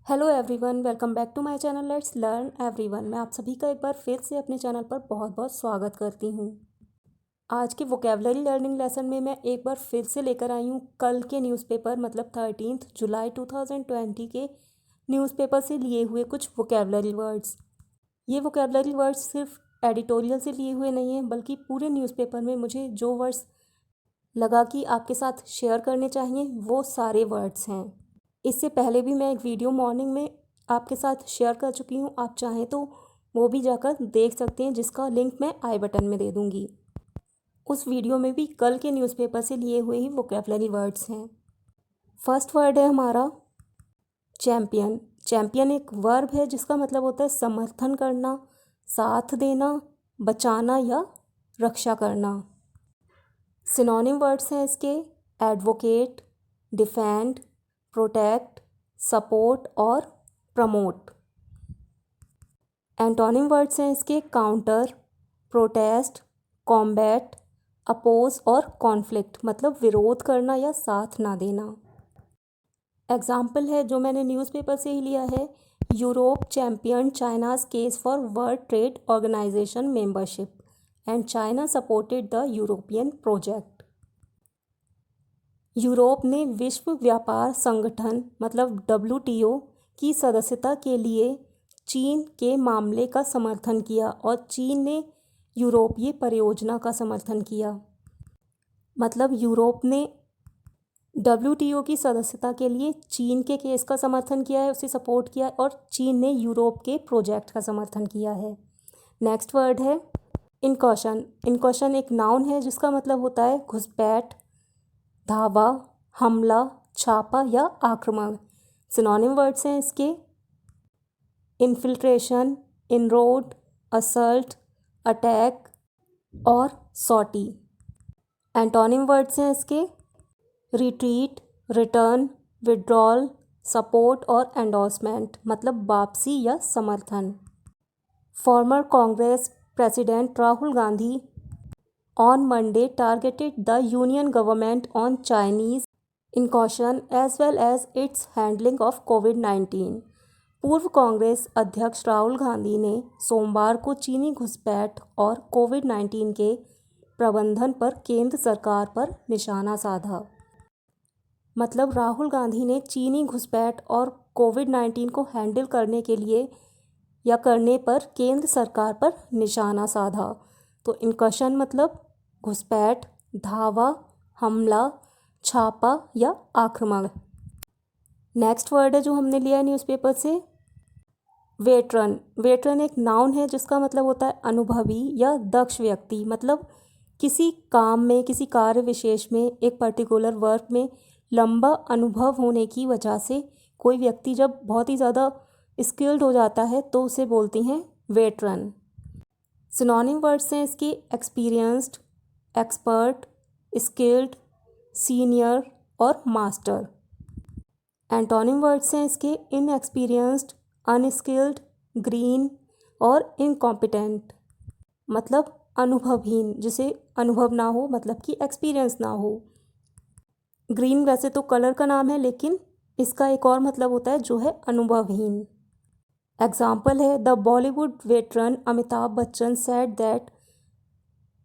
Hello everyone, welcome back to my channel let's learn everyone. मैं आप सभी का एक बार फिर से अपने चैनल पर बहुत बहुत स्वागत करती हूँ। आज के वोकेबलरी लर्निंग लेसन में मैं एक बार फिर से लेकर आई हूँ कल के न्यूज़पेपर मतलब 13 जुलाई 2020 के न्यूज़पेपर से लिए हुए कुछ वोकेबलरी वर्ड्स। ये वोकेबलरी वर्ड्स सिर्फ एडिटोरियल से लिए हुए नहीं हैं, बल्कि पूरे न्यूज़पेपर में मुझे जो वर्ड्स लगा कि आपके साथ शेयर करने चाहिए वो सारे वर्ड्स हैं। इससे पहले भी मैं एक वीडियो मॉर्निंग में आपके साथ शेयर कर चुकी हूँ, आप चाहें तो वो भी जाकर देख सकते हैं, जिसका लिंक मैं आई बटन में दे दूँगी। उस वीडियो में भी कल के न्यूज़पेपर से लिए हुए ही वोकेबलरी वर्ड्स हैं। फर्स्ट वर्ड है हमारा चैम्पियन। चैम्पियन एक वर्ब है जिसका मतलब होता है समर्थन करना, साथ देना, बचाना या रक्षा करना। सिनोनिम वर्ड्स हैं इसके एडवोकेट, डिफेंड, प्रोटेक्ट, सपोर्ट और प्रमोट। एंटोनिम वर्ड्स हैं इसके काउंटर, प्रोटेस्ट, कॉम्बैट, अपोज और कॉन्फ्लिक्ट मतलब विरोध करना या साथ ना देना। एग्जाम्पल है जो मैंने न्यूज़पेपर से ही लिया है, Europe champion China's case for World Trade Organization membership and China supported the European project. Europe ने विश्व व्यापार संगठन मतलब WTO की सदस्यता के लिए चीन के मामले का समर्थन किया और चीन ने यूरोपीय परियोजना का समर्थन किया। मतलब यूरोप ने WTO की सदस्यता के लिए चीन के केस का समर्थन किया है, उसे सपोर्ट किया और चीन ने यूरोप के प्रोजेक्ट का समर्थन किया है। नेक्स्ट वर्ड है इनकॉशन। इनकॉशन एक नाउन है जिसका मतलब होता है घुसपैठ, धावा, हमला, छापा या आक्रमण। सिनोनिम वर्ड्स हैं इसके इन्फिल्ट्रेशन, इनरोड, असल्ट, अटैक और सॉटी। एंटोनिम वर्ड्स हैं इसके रिट्रीट, रिटर्न, विड्रॉल, सपोर्ट और एंडोर्समेंट मतलब वापसी या समर्थन। Farmer Congress president Rahul Gandhi on Monday targeted the union government on Chinese incursion as well as its handling of COVID-19। पूर्व कांग्रेस अध्यक्ष राहुल गांधी ने सोमवार को चीनी घुसपैठ और कोविड-19 के प्रबंधन पर केंद्र सरकार पर निशाना साधा। मतलब राहुल गांधी ने चीनी घुसपैठ और कोविड-19 को हैंडल करने के लिए या करने पर केंद्र सरकार पर निशाना साधा। तो इनकर्शन मतलब घुसपैठ, धावा, हमला, छापा या आक्रमण। नेक्स्ट वर्ड है जो हमने लिया है न्यूज़पेपर से वेटरन। वेटरन एक नाउन है जिसका मतलब होता है अनुभवी या दक्ष व्यक्ति। मतलब किसी काम में, किसी कार्य विशेष में, एक पर्टिकुलर वर्क में लंबा अनुभव होने की वजह से कोई व्यक्ति जब बहुत ही ज़्यादा स्किल्ड हो जाता है तो उसे बोलते हैं वेटरन। सिनोनिम वर्ड्स हैं इसके एक्सपीरियंस्ड, एक्सपर्ट, स्किल्ड, सीनियर और मास्टर। एंटोनिम वर्ड्स हैं इसके इनएक्सपीरियंस्ड, अनस्किल्ड, ग्रीन और इनकॉम्पिटेंट मतलब अनुभवहीन, जिसे अनुभव ना हो मतलब कि एक्सपीरियंस ना हो। ग्रीन वैसे तो कलर का नाम है, लेकिन इसका एक और मतलब होता है जो है अनुभवहीन। एग्जाम्पल है the Bollywood veteran Amitabh Bachchan said that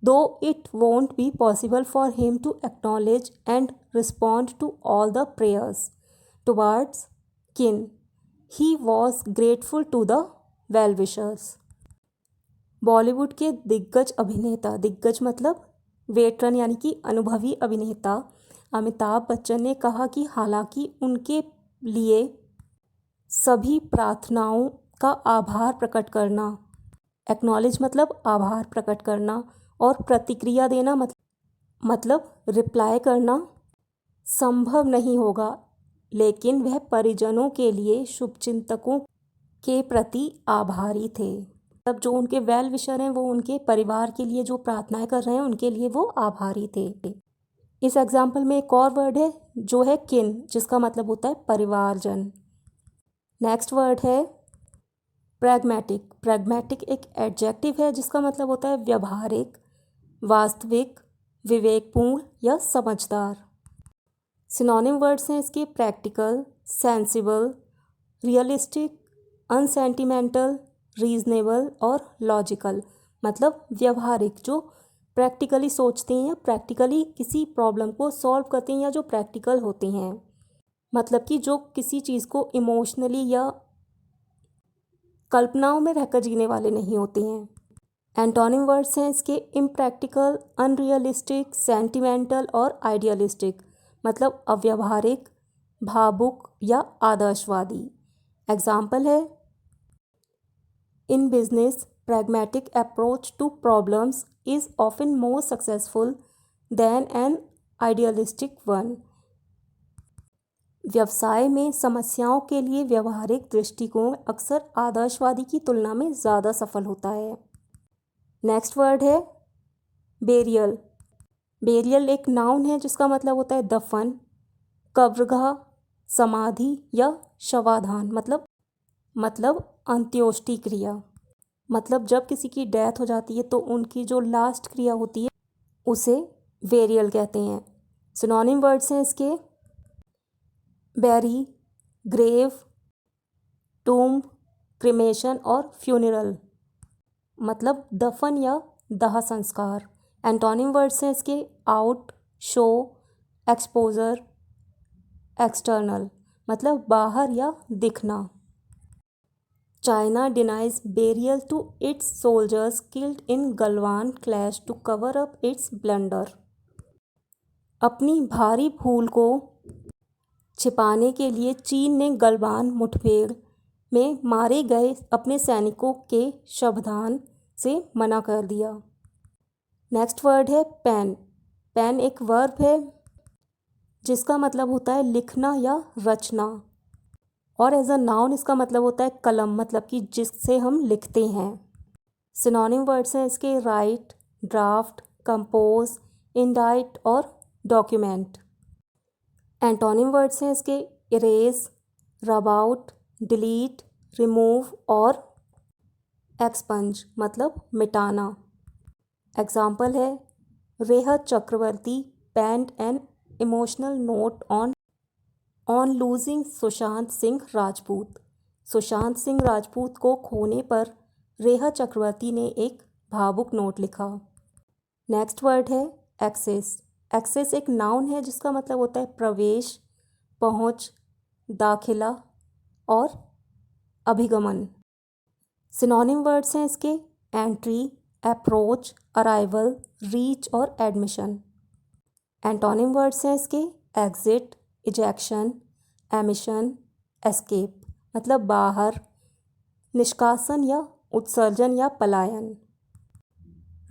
though it won't be possible for him to acknowledge and respond to all the prayers towards kin, he was grateful to the well-wishers। Bollywood के दिग्गज अभिनेता, दिग्गज मतलब वेटरन यानी कि अनुभवी अभिनेता अमिताभ बच्चन ने कहा कि हालांकि उनके लिए सभी प्रार्थनाओं का आभार प्रकट करना, एक्नॉलेज मतलब आभार प्रकट करना और प्रतिक्रिया देना मतलब रिप्लाई करना संभव नहीं होगा, लेकिन वह परिजनों के लिए शुभचिंतकों के प्रति आभारी थे। तब जो उनके वेल विशर हैं वो उनके परिवार के लिए जो प्रार्थनाएं कर रहे हैं उनके लिए वो आभारी थे। इस एग्जाम्पल में एक और वर्ड है जो है किन, जिसका मतलब होता है परिवारजन। नेक्स्ट वर्ड है प्रैग्मेटिक। प्रैग्मेटिक एक एडजेक्टिव है जिसका मतलब होता है व्यवहारिक, वास्तविक, विवेकपूर्ण या समझदार। सिनोनिम वर्ड्स हैं इसके प्रैक्टिकल, सेंसिबल, रियलिस्टिक, अनसेंटिमेंटल, रीजनेबल और लॉजिकल। मतलब व्यवहारिक, जो प्रैक्टिकली सोचते हैं या प्रैक्टिकली किसी प्रॉब्लम को सॉल्व करते हैं या जो प्रैक्टिकल होते हैं। मतलब कि जो किसी चीज़ को इमोशनली या कल्पनाओं में रहकर जीने वाले नहीं होते हैं। एंटोनिम वर्ड्स हैं इसके इम्प्रैक्टिकल, अनरियलिस्टिक, सेंटिमेंटल और आइडियलिस्टिक। मतलब अव्यवहारिक, भावुक या आदर्शवादी। एग्जाम्पल है, in business pragmatic approach to problems is often more successful than an idealistic one। व्यवसाय में समस्याओं के लिए व्यवहारिक दृष्टिकोण अक्सर आदर्शवादी की तुलना में ज़्यादा सफल होता है। नेक्स्ट वर्ड है बेरियल। बेरियल एक नाउन है जिसका मतलब होता है दफन, कब्रगाह, समाधि या शवाधान। मतलब अंत्योष्टि क्रिया। मतलब जब किसी की डेथ हो जाती है तो उनकी जो लास्ट क्रिया होती है उसे बेरियल कहते हैं। सिनोनिम वर्ड्स हैं इसके बैरी, ग्रेव, टूम्ब, क्रिमेशन और फ्यूनरल। मतलब दफन या दाह संस्कार। एंटोनिम वर्ड्स हैं इसके आउट, शो, एक्सपोजर, एक्सटर्नल। मतलब बाहर या दिखना। China denies burial to its soldiers killed in Galwan clash to cover up its blunder. अपनी भारी भूल को छिपाने के लिए चीन ने गलवान मुठभेड़ में मारे गए अपने सैनिकों के शवदान से मना कर दिया। नेक्स्ट वर्ड है पेन। पेन एक वर्ब है जिसका मतलब होता है लिखना या रचना, और एज अ नाउन इसका मतलब होता है कलम, मतलब कि जिससे हम लिखते हैं। सिनोनिम वर्ड्स हैं इसके राइट, ड्राफ्ट, कंपोज, इंडाइट और डॉक्यूमेंट। एंटोनिम वर्ड्स हैं इसके erase, rub out, delete, remove और एक्सपंज। मतलब मिटाना। एग्जाम्पल है, Rhea Chakraborty pens an emotional note on losing Sushant Singh Rajput. Sushant Singh Rajput को खोने पर रेहा चक्रवर्ती ने एक भावुक नोट लिखा। नेक्स्ट वर्ड है एक्सेस। एक्सेस एक नाउन है जिसका मतलब होता है प्रवेश, पहुंच, दाखिला और अभिगमन। सिनोनिम वर्ड्स हैं इसके एंट्री, अप्रोच, अराइवल, रीच और एडमिशन। एंटोनिम वर्ड्स हैं इसके एग्जिट, इजेक्शन, एमिशन, एस्केप। मतलब बाहर, निष्कासन या उत्सर्जन या पलायन।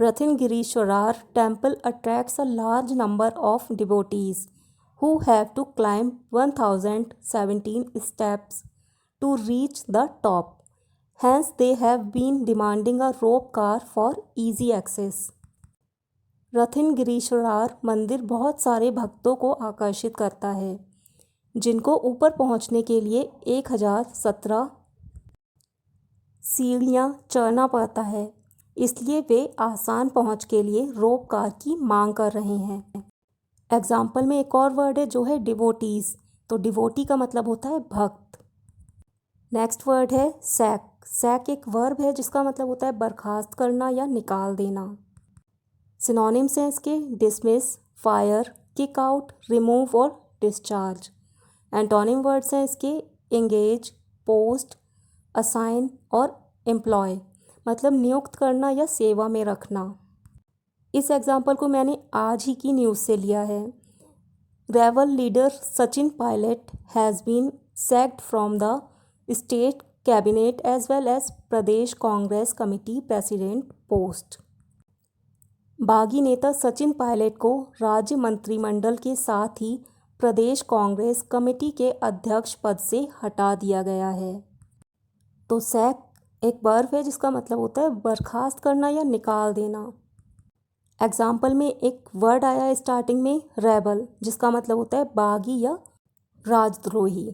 Ratnagiriswarar temple attracts a large number of devotees who have to climb 1017 steps to reach the top. Hence they have been demanding a rope car for easy access. रत्नगिरीश्वरार मंदिर बहुत सारे भक्तों को आकर्षित करता है जिनको ऊपर पहुंचने के लिए 1017 सीढ़ियां चढ़ना पड़ता है, इसलिए वे आसान पहुंच के लिए रोप कार की मांग कर रहे हैं। एग्जाम्पल में एक और वर्ड है जो है डिवोटीज। तो डिवोटी का मतलब होता है भक्त। नेक्स्ट वर्ड है सैक। सैक एक वर्ब है जिसका मतलब होता है बर्खास्त करना या निकाल देना। सिनोनिम्स हैं इसके dismiss, fire, kick out, remove और डिस्चार्ज। एंटोनिम वर्ड्स हैं इसके एंगेज, पोस्ट, असाइन और एम्प्लॉय। मतलब नियुक्त करना या सेवा में रखना। इस एग्जाम्पल को मैंने आज ही की न्यूज़ से लिया है। Rebel leader Sachin Pilot has been sacked from the state cabinet as well as Pradesh Congress committee president post. बागी नेता सचिन पायलट को राज्य मंत्रिमंडल के साथ ही प्रदेश कांग्रेस कमेटी के अध्यक्ष पद से हटा दिया गया है। तो सैक एक वर्ब है जिसका मतलब होता है बर्खास्त करना या निकाल देना। एग्जाम्पल में एक वर्ड आया है स्टार्टिंग में रेबल, जिसका मतलब होता है बागी या राजद्रोही।